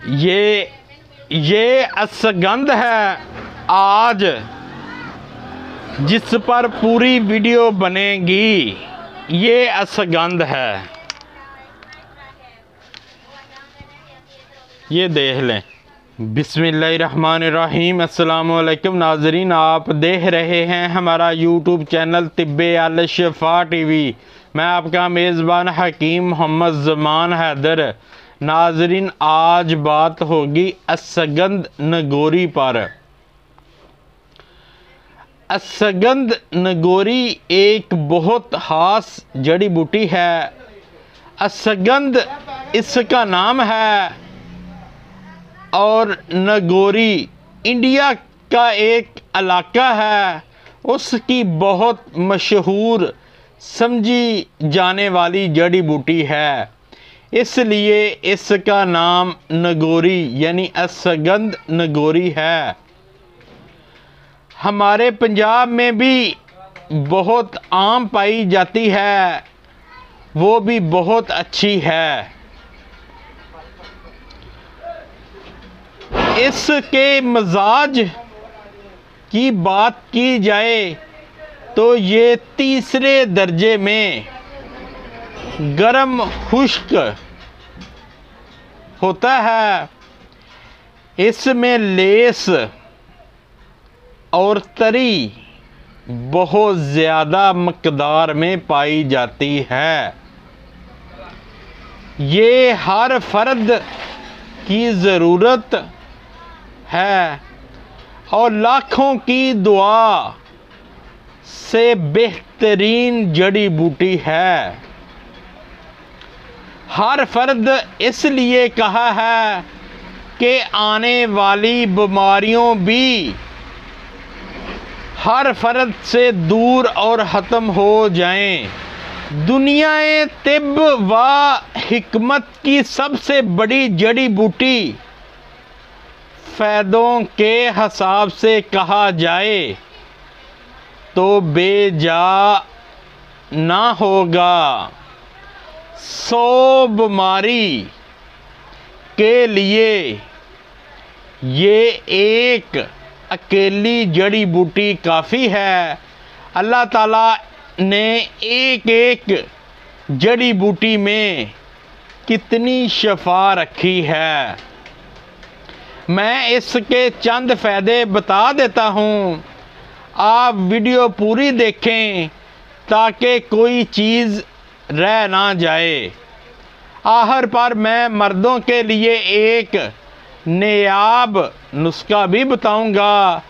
ये असगंध है आज जिस पर पूरी वीडियो बनेगी। ये असगंध है, ये देख लें। बिस्मिल्लाहिर्रहमानिर्रहीम। अस्सलामुअलैकुम नाजरीन, आप देख रहे हैं हमारा यूट्यूब चैनल तिब्बे अल शिफा टीवी। मैं आपका मेज़बान हकीम मोहम्मद ज़मान हैदर। नाजरीन, आज बात होगी असगंध नगोरी पर। असगंध नगोरी एक बहुत ख़ास जड़ी बूटी है। असगंध इसका नाम है और नगोरी इंडिया का एक इलाका है। उसकी बहुत मशहूर समझी जाने वाली जड़ी बूटी है, इसलिए इसका नाम नगोरी यानी असगंध नगोरी है। हमारे पंजाब में भी बहुत आम पाई जाती है, वो भी बहुत अच्छी है। इसके मिजाज की बात की जाए तो ये तीसरे दर्जे में गर्म खुश्क होता है। इसमें लेस और तरी बहुत ज़्यादा मकदार में पाई जाती है। ये हर फर्द की ज़रूरत है और लाखों की दुआ से बेहतरीन जड़ी बूटी है। हर फर्द इसलिए कहा है कि आने वाली बीमारियों भी हर फर्द से दूर और ख़त्म हो जाएं। दुनियाए तिब व हिकमत की सबसे बड़ी जड़ी बूटी फ़ायदों के हिसाब से कहा जाए तो बेजा ना होगा। 100 बीमारी के लिए ये एक अकेली जड़ी बूटी काफ़ी है। अल्लाह ताला ने एक एक जड़ी बूटी में कितनी शफा रखी है। मैं इसके चंद फ़ायदे बता देता हूँ, आप वीडियो पूरी देखें ताकि कोई चीज़ रह ना जाए। आखिर पर मैं मर्दों के लिए एक नायाब नुस्खा भी बताऊंगा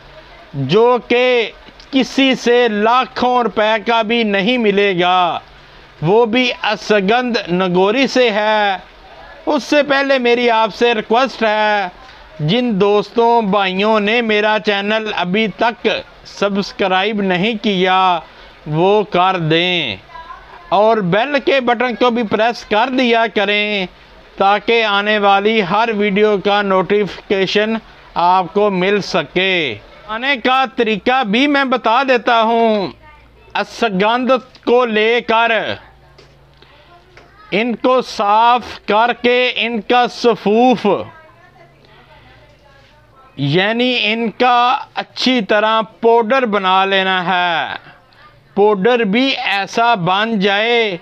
जो कि किसी से लाखों रुपए का भी नहीं मिलेगा, वो भी असगंध नगोरी से है। उससे पहले मेरी आपसे रिक्वेस्ट है, जिन दोस्तों भाइयों ने मेरा चैनल अभी तक सब्सक्राइब नहीं किया वो कर दें और बेल के बटन को भी प्रेस कर दिया करें ताकि आने वाली हर वीडियो का नोटिफिकेशन आपको मिल सके। बनाने का तरीका भी मैं बता देता हूँ। असगंध को लेकर इनको साफ करके इनका सफूफ यानी इनका अच्छी तरह पाउडर बना लेना है। पाउडर भी ऐसा बन जाए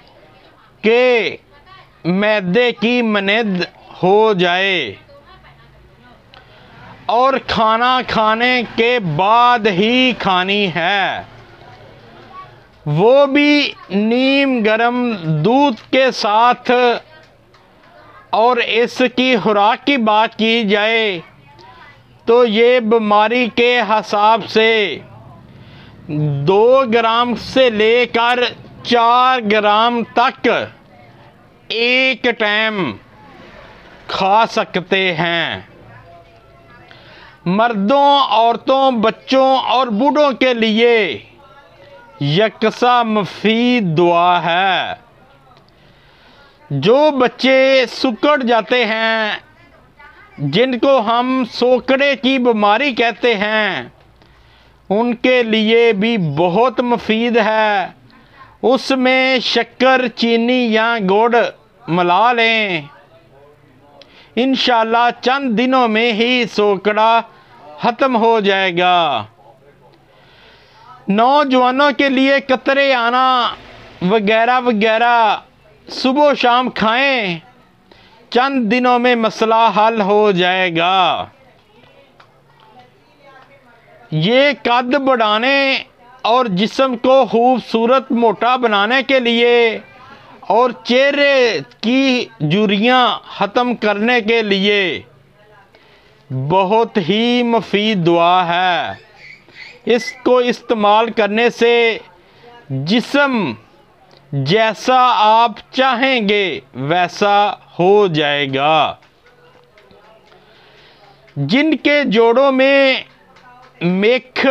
कि मैदे की मानद हो जाए और खाना खाने के बाद ही खानी है, वो भी नीम गर्म दूध के साथ। और इसकी खुराक की बात की जाए तो ये बीमारी के हिसाब से 2 ग्राम से लेकर 4 ग्राम तक एक टाइम खा सकते हैं। मर्दों, औरतों, बच्चों और बूढ़ों के लिए यकसा मुफीद दुआ है। जो बच्चे सुकड़ जाते हैं, जिनको हम सोकड़े की बीमारी कहते हैं, उनके लिए भी बहुत मुफीद है। उसमें शक्कर, चीनी या गुड़ मिला लें। इंशाल्लाह चंद दिनों में ही सोकड़ा ख़त्म हो जाएगा। नौजवानों के लिए कतरे आना वगैरह वगैरह सुबह शाम खाएं, चंद दिनों में मसला हल हो जाएगा। ये कद बढ़ाने और जिस्म को खूबसूरत मोटा बनाने के लिए और चेहरे की झुर्रियाँ ख़त्म करने के लिए बहुत ही मुफीद दुआ है। इसको इस्तेमाल करने से जिस्म जैसा आप चाहेंगे वैसा हो जाएगा। जिनके जोड़ों में मेख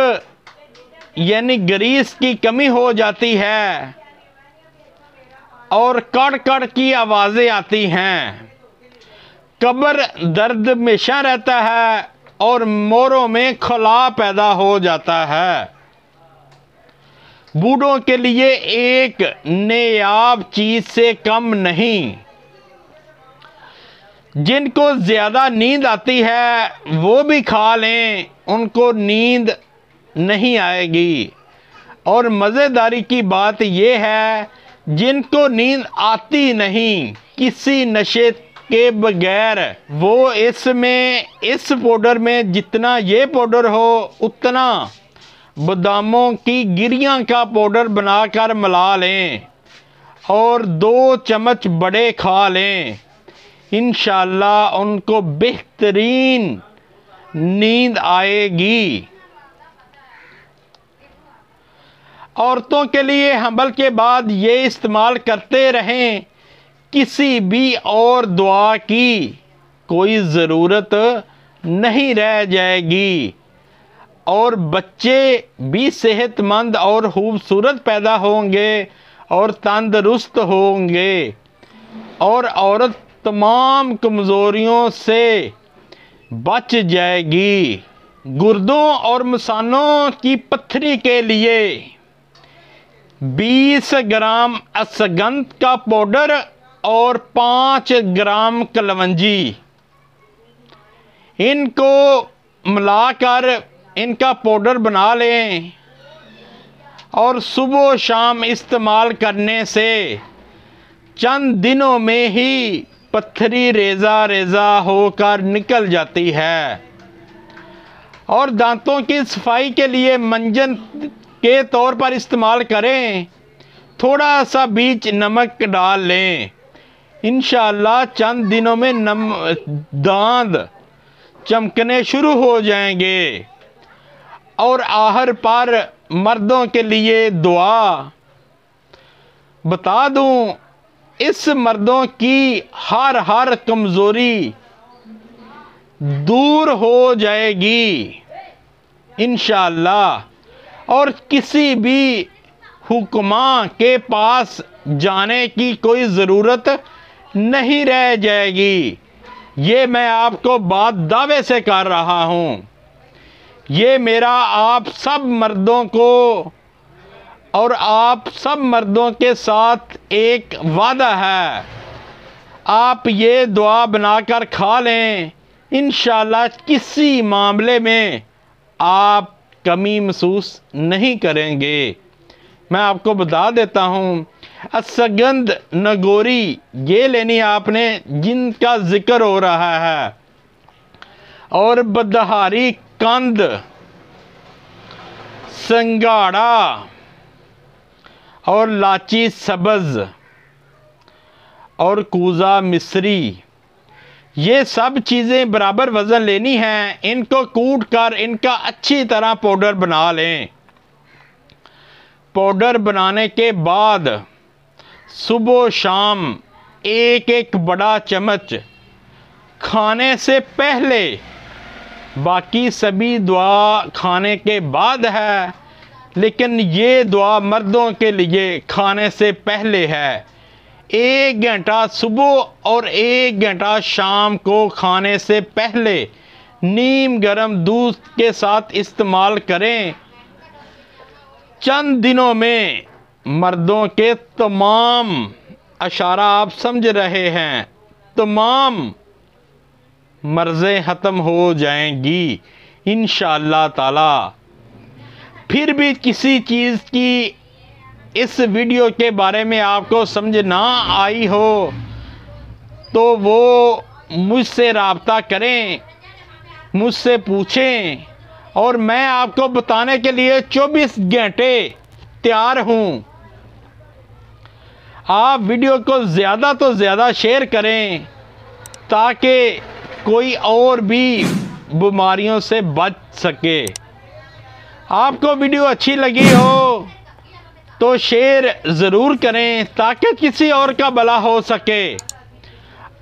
यानी ग्रीस की कमी हो जाती है और कड़ कड़ की आवाज़ें आती हैं, कब्र दर्द हमेशा रहता है और मोरों में खला पैदा हो जाता है, बूढ़ों के लिए एक नेयाब चीज़ से कम नहीं। जिनको ज़्यादा नींद आती है वो भी खा लें, उनको नींद नहीं आएगी। और मज़ेदारी की बात यह है, जिनको नींद आती नहीं किसी नशे के बगैर, वो इस पाउडर में जितना ये पाउडर हो उतना बादामों की गिरियां का पाउडर बनाकर मिला लें और 2 चम्मच बड़े खा लें। इंशाल्लाह उनको बेहतरीन नींद आएगी। औरतों के लिए हमल के बाद ये इस्तेमाल करते रहें, किसी भी और दुआ की कोई ज़रूरत नहीं रह जाएगी और बच्चे भी सेहतमंद और खूबसूरत पैदा होंगे और तंदुरुस्त होंगे और औरत तमाम कमज़ोरियों से बच जाएगी। गुर्दों और मसानों की पत्थरी के लिए 20 ग्राम अश्वगंध का पाउडर और 5 ग्राम कलवंजी, इनको मिलाकर इनका पाउडर बना लें और सुबह शाम इस्तेमाल करने से चंद दिनों में ही पत्थरी रेज़ा रेज़ा होकर निकल जाती है। और दांतों की सफाई के लिए मंजन के तौर पर इस्तेमाल करें, थोड़ा सा बीच नमक डाल लें, इंशाअल्लाह चंद दिनों में दांत चमकने शुरू हो जाएंगे। और आखिर पर मर्दों के लिए दुआ बता दूं, इस मर्दों की हर कमज़ोरी दूर हो जाएगी इंशाअल्लाह और किसी भी हुक्मा के पास जाने की कोई ज़रूरत नहीं रह जाएगी। ये मैं आपको बात दावे से कर रहा हूँ। ये मेरा आप सब मर्दों को और आप सब मर्दों के साथ एक वादा है। आप ये दुआ बनाकर खा लें, इंशाअल्लाह किसी मामले में आप कमी महसूस नहीं करेंगे। मैं आपको बता देता हूँ, अश्वगंध नगोरी ये लेनी आपने जिनका जिक्र हो रहा है, और बदहारी कंद, संगाड़ा और लाची सब्ज़ और कूज़ा मिस्री, ये सब चीज़ें बराबर वज़न लेनी हैं। इनको कूट कर इनका अच्छी तरह पाउडर बना लें। पाउडर बनाने के बाद सुबह शाम एक बड़ा चम्मच खाने से पहले, बाकी सभी दुआ खाने के बाद है, लेकिन ये दुआ मर्दों के लिए खाने से पहले है। 1 घंटा सुबह और 1 घंटा शाम को खाने से पहले नीम गर्म दूध के साथ इस्तेमाल करें। चंद दिनों में मर्दों के तमाम इशारा आप समझ रहे हैं, तमाम मर्ज़ें ख़त्म हो जाएंगी इंशाअल्लाह ताला। फिर भी किसी चीज़ की इस वीडियो के बारे में आपको समझ ना आई हो तो वो मुझसे रब्ता करें, मुझसे पूछें, और मैं आपको बताने के लिए 24 घंटे तैयार हूँ। आप वीडियो को ज़्यादा तो ज़्यादा शेयर करें ताकि कोई और भी बीमारियों से बच सके। आपको वीडियो अच्छी लगी हो तो शेयर ज़रूर करें ताकि किसी और का भला हो सके,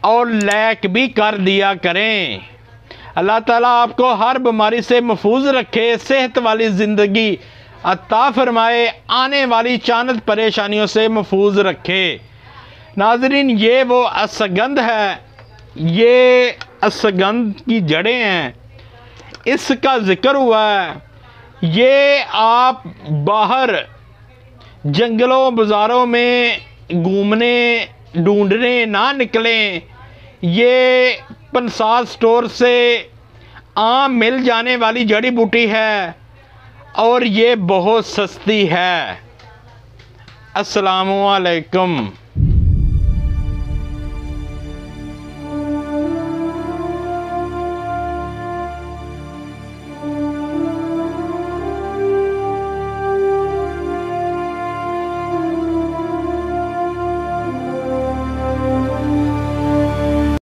और लाइक भी कर दिया करें। अल्लाह ताला आपको हर बीमारी से महफूज रखे, सेहत वाली ज़िंदगी अता फरमाए, आने वाली चांद परेशानियों से महफूज रखे। नाज़रीन, ये वो असगंध है, ये असगंध की जड़ें हैं, इसका ज़िक्र हुआ है। ये आप बाहर जंगलों बाज़ारों में घूमने ढूंढने ना निकलें। ये पंसार स्टोर से आम मिल जाने वाली जड़ी बूटी है और ये बहुत सस्ती है। अस्सलामु अलैकुम।